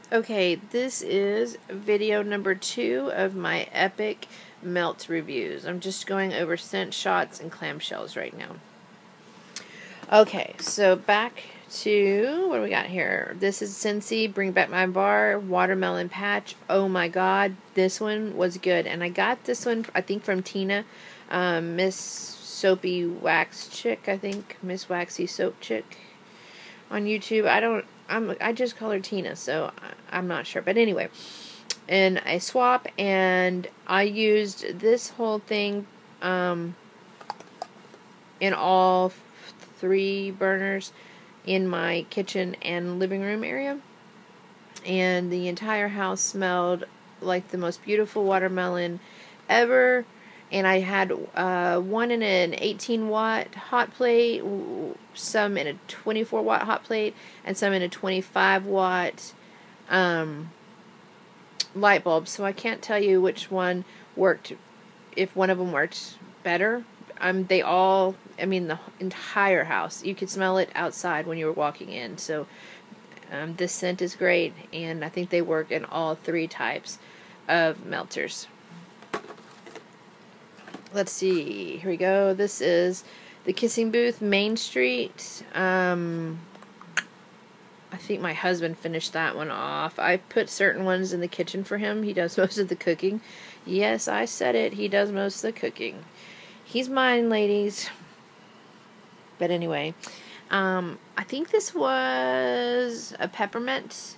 Okay, this is video number 2 of my epic melt reviews. I'm just going over scent shots and clamshells right now. Okay, so back to, what do we got here? This is Scentsy, Bring Back My Bar, Watermelon Patch. Oh my god, this one was good. And I got this one, I think, from Tina, Miss Soapy Wax Chick, I think. Miss Waxy Soap Chick on YouTube. I just call her Tina, so I'm not sure. But anyway, and I swap, and I used this whole thing in all 3 burners in my kitchen and living room area, and the entire house smelled like the most beautiful watermelon ever. And I had one in an 18-watt hot plate, some in a 24-watt hot plate, and some in a 25-watt light bulb. So I can't tell you which one worked, if one of them worked better. They all, the entire house, you could smell it outside when you were walking in. So this scent is great, and I think they work in all 3 types of melters. Let's see, here we go. This is the Kissing Booth, Main Street. I think my husband finished that one off. I put certain ones in the kitchen for him. He does most of the cooking. Yes, I said it. He does most of the cooking. He's mine, ladies. But anyway, I think this was a peppermint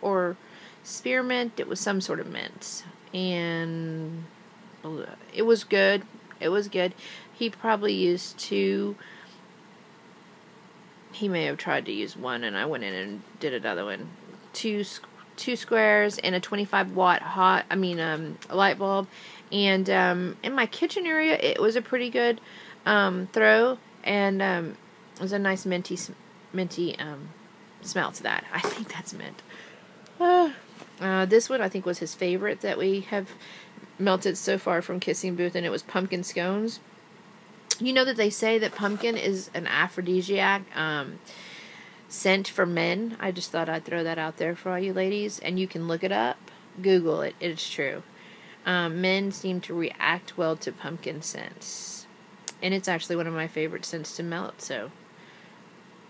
or spearmint. It was some sort of mint. And it was good. It was good. He probably used 2. He may have tried to use 1, and I went in and did another one. 2 squares and a 25-watt light bulb. And in my kitchen area, it was a pretty good throw, and it was a nice minty smell to that. I think that's mint. This one I think was his favorite that we have melted so far from Kissing Booth, and it was pumpkin scones. You know that they say that pumpkin is an aphrodisiac scent for men. I just thought I'd throw that out there for all you ladies, and you can look it up. Google it. It's true. Men seem to react well to pumpkin scents, and it's actually one of my favorite scents to melt, so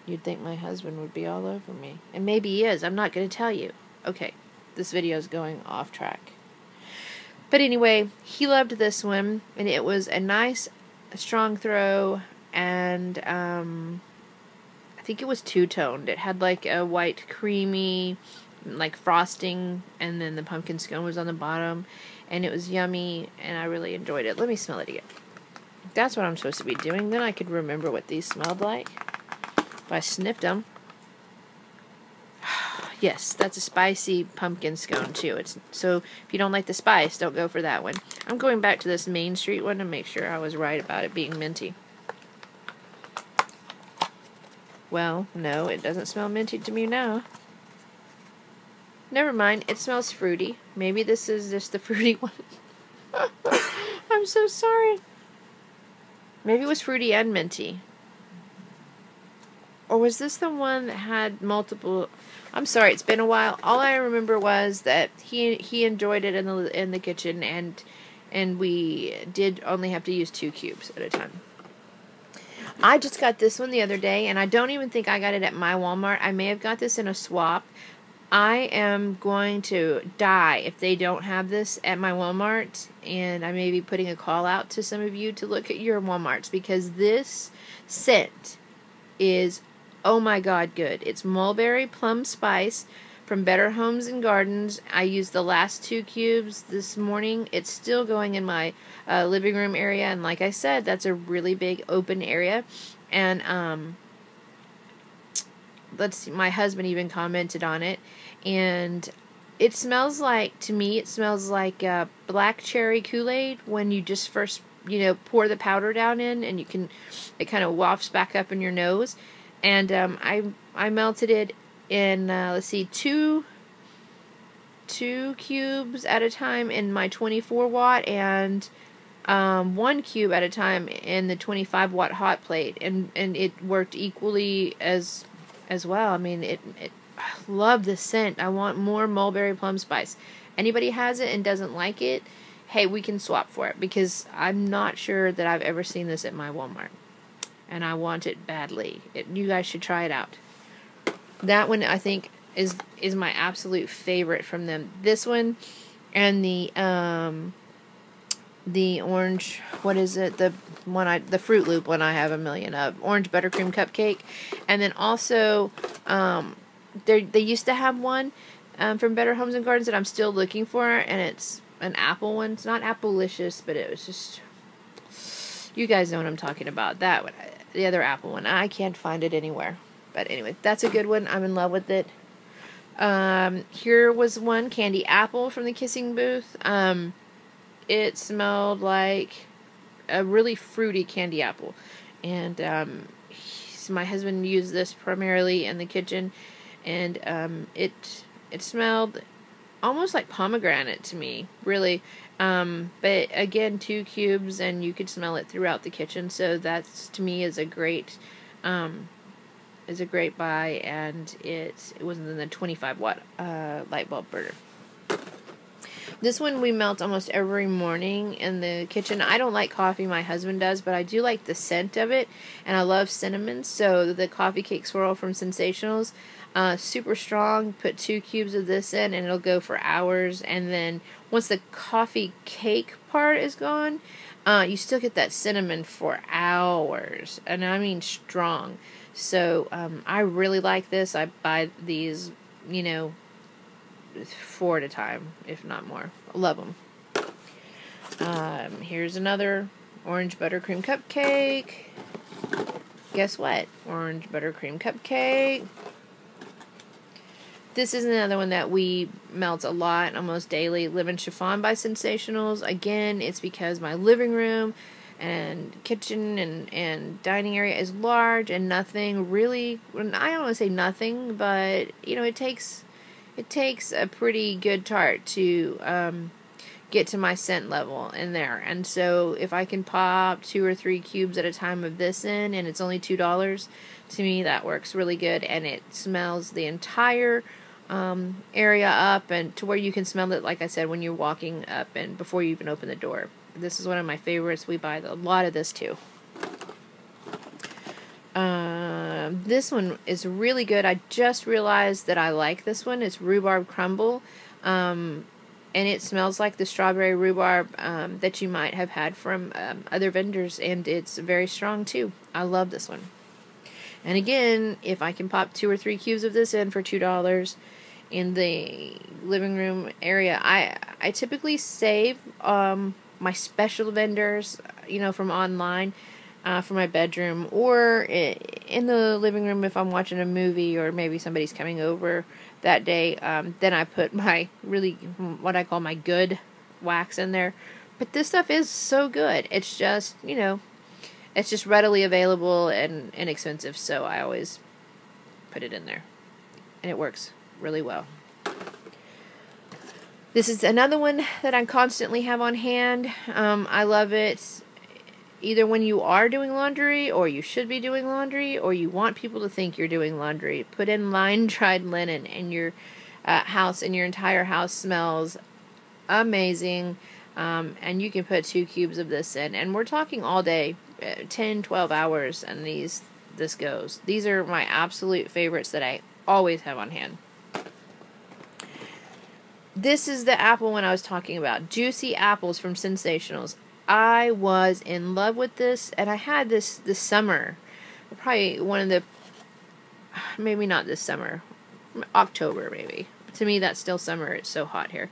you'd think my husband would be all over me. And maybe he is. I'm not going to tell you. Okay, this video is going off track. But anyway, he loved this one, and it was a nice, strong throw, and I think it was 2-toned. It had like a white, creamy, like frosting, and then the pumpkin scone was on the bottom, and it was yummy, and I really enjoyed it. Let me smell it again. That's what I'm supposed to be doing. Then I could remember what these smelled like if I sniffed them. Yes, that's a spicy pumpkin scone too. So if you don't like the spice, don't go for that one. I'm going back to this Main Street one to make sure I was right about it being minty. Well, no, it doesn't smell minty to me now. Never mind, it smells fruity. Maybe this is just the fruity one. I'm so sorry. Maybe it was fruity and minty. Or was this the one that had multiple? I'm sorry, it's been a while. All I remember was that he enjoyed it in the kitchen, and we did only have to use 2 cubes at a time. I just got this one the other day, and I don't even think I got it at my Walmart. I may have got this in a swap. I am going to die if they don't have this at my Walmart, and I may be putting a call out to some of you to look at your Walmarts, because this scent is, oh my god, good. It's mulberry plum spice from Better Homes and Gardens. I used the last 2 cubes this morning. It's still going in my living room area, and like I said, that's a really big open area. And let's see, my husband even commented on it, and it smells like, to me, it smells like black cherry Kool-Aid when you just first, pour the powder down in, and it kind of wafts back up in your nose. And I melted it in, let's see, 2 cubes at a time in my 24-watt, and 1 cube at a time in the 25-watt hot plate, and it worked equally as well. I mean, I love this scent. I want more mulberry plum spice. Anybody has it and doesn't like it, hey, we can swap for it, because I'm not sure that I've ever seen this at my Walmart. And I want it badly. You guys should try it out. That one, I think, is my absolute favorite from them. This one and the orange, what is it? The Fruit Loop one I have a million of. Orange buttercream cupcake. And then also, they used to have one from Better Homes and Gardens that I'm still looking for, and it's an apple one. It's not Applelicious, but it was just, you guys know what I'm talking about. That one, the other apple one. I can't find it anywhere. But anyway, that's a good one. I'm in love with it. Here was one, Candy Apple from the Kissing Booth. It smelled like a really fruity candy apple. And my husband used this primarily in the kitchen. And it smelled almost like pomegranate to me, really. But again, 2 cubes, and you could smell it throughout the kitchen. So that's, to me, is a great buy, and it was in the 25-watt light bulb burner. This one we melt almost every morning in the kitchen. I don't like coffee, my husband does, but I do like the scent of it, and I love cinnamon. So the coffee cake swirl from Sensationals, super strong. Put 2 cubes of this in, and it'll go for hours. And then once the coffee cake part is gone, you still get that cinnamon for hours, and I mean strong. So I really like this. I buy these, 4 at a time, if not more. I love them. Here's another orange buttercream cupcake. Guess what? Orange buttercream cupcake. This is another one that we melt a lot, almost daily. Lemon Chiffon by Sensationals. Again, it's because my living room and kitchen and dining area is large, and nothing really, I don't want to say nothing, but it takes a pretty good tart to get to my scent level in there. And so if I can pop 2 or 3 cubes at a time of this in, and it's only $2, to me that works really good, and it smells the entire area up, and to where you can smell it, like I said, when you're walking up and before you even open the door. This is one of my favorites. We buy a lot of this too. This one is really good. I just realized that I like this one. It's Rhubarb Crumble. And it smells like the strawberry rhubarb that you might have had from other vendors. And it's very strong too. I love this one. And again, if I can pop 2 or 3 cubes of this in for $2 in the living room area, I typically save my special vendors, from online, for my bedroom, or in the living room if I'm watching a movie, or maybe somebody's coming over that day. Then I put my what I call my good wax in there. But this stuff is so good. It's just, it's just readily available and inexpensive, so I always put it in there. And it works really well. This is another one that I constantly have on hand. I love it either when you are doing laundry, or you should be doing laundry, or you want people to think you're doing laundry. Put in line-dried linen, and your house and your entire house smells amazing. And you can put 2 cubes of this in, and we're talking all day, 10, 12 hours, and this goes. These are my absolute favorites that I always have on hand. This is the apple one I was talking about. Juicy Apples from Sensationals. I was in love with this, and I had this summer. Probably one of the, maybe not this summer, October maybe. To me, that's still summer. It's so hot here.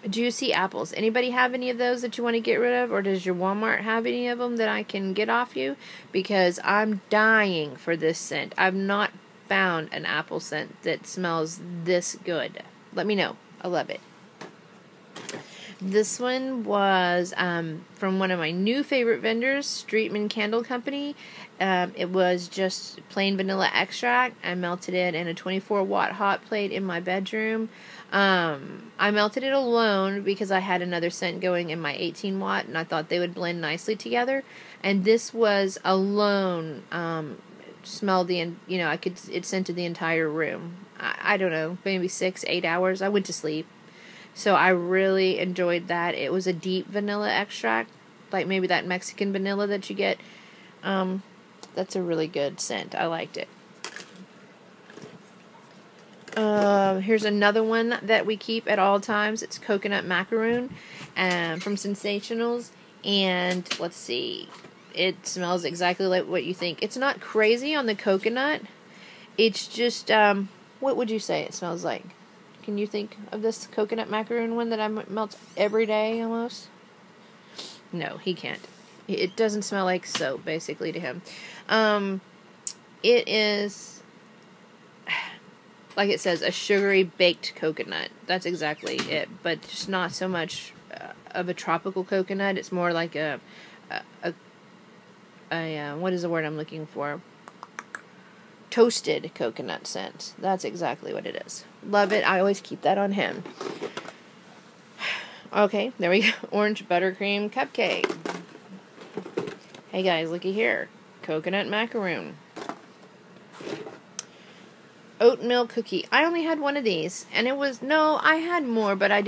Juicy Apples. Anybody have any of those that you want to get rid of? Or does your Walmart have any of them that I can get off you? Because I'm dying for this scent. I've not found an apple scent that smells this good. Let me know. I love it. This one was from one of my new favorite vendors, Streetman Candle Company. It was just plain vanilla extract. I melted it in a 24-watt hot plate in my bedroom. I melted it alone because I had another scent going in my 18-watt, and I thought they would blend nicely together. And this was alone smell I could, it scented the entire room. I don't know, maybe 6-8 hours. I went to sleep. So I really enjoyed that. It was a deep vanilla extract, like maybe that Mexican vanilla that you get. That's a really good scent. I liked it. Here's another one that we keep at all times. It's coconut macaroon from Sensationals. And let's see. It smells exactly like what you think. It's not crazy on the coconut. It's just, what would you say it smells like? Can you think of this coconut macaroon one that I melt every day almost? No, he can't. It doesn't smell like soap, basically, to him. It is, like it says, a sugary baked coconut. That's exactly it. But just not so much of a tropical coconut. It's more like a what is the word I'm looking for? Toasted coconut scent. That's exactly what it is. Love it. I always keep that on him. Okay, there we go. Orange buttercream cupcake. Hey guys, looky here. Coconut macaroon. Oatmeal cookie. I only had one of these, and it was, no, I had more, but I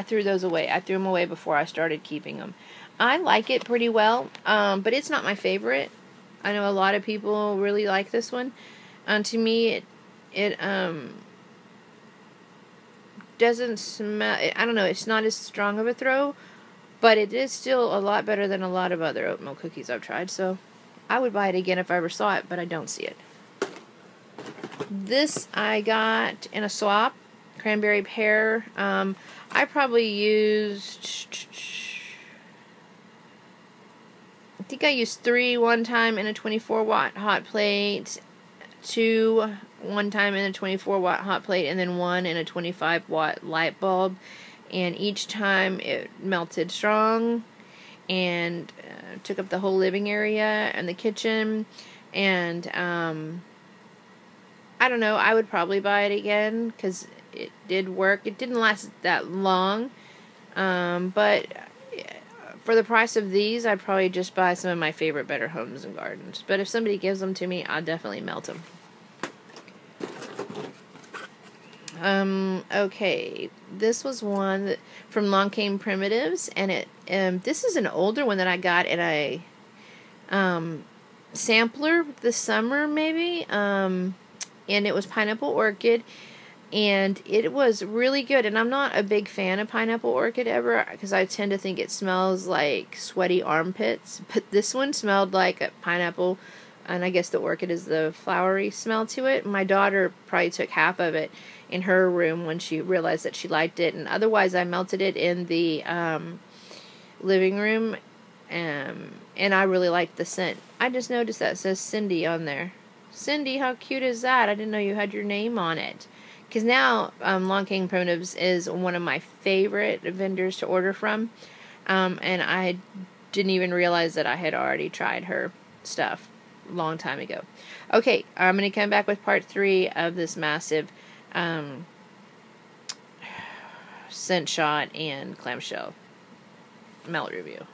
threw those away. I threw them away before I started keeping them. I like it pretty well, but it's not my favorite. I know a lot of people really like this one. To me, it doesn't smell, I don't know, it's not as strong of a throw, but it is still a lot better than a lot of other oatmeal cookies I've tried, so I would buy it again if I ever saw it, but I don't see it. This I got in a swap, cranberry pear. I probably used, I think I used 3 one time in a 24-watt hot plate, 2 one time in a 24-watt hot plate, and then 1 in a 25-watt light bulb. And each time it melted strong and took up the whole living area and the kitchen. And I don't know, I would probably buy it again because it did work. It didn't last that long, but for the price of these, I'd probably just buy some of my favorite Better Homes and Gardens. But if somebody gives them to me, I'll definitely melt them. Okay, this was one from Long Came Primitives, and this is an older one that I got at a sampler this summer, maybe, and it was Pineapple Orchid, and it was really good. And I'm not a big fan of Pineapple Orchid ever, because I tend to think it smells like sweaty armpits, but this one smelled like a pineapple, and I guess the orchid is the flowery smell to it. My daughter probably took half of it in her room when she realized that she liked it, and otherwise I melted it in the living room, and I really liked the scent. I just noticed that it says Cindy on there. Cindy, how cute is that? I didn't know you had your name on it. Because now Long Came Primitives is one of my favorite vendors to order from, and I didn't even realize that I had already tried her stuff a long time ago. Okay, I'm going to come back with part 3 of this massive scent shot and clamshell melt review.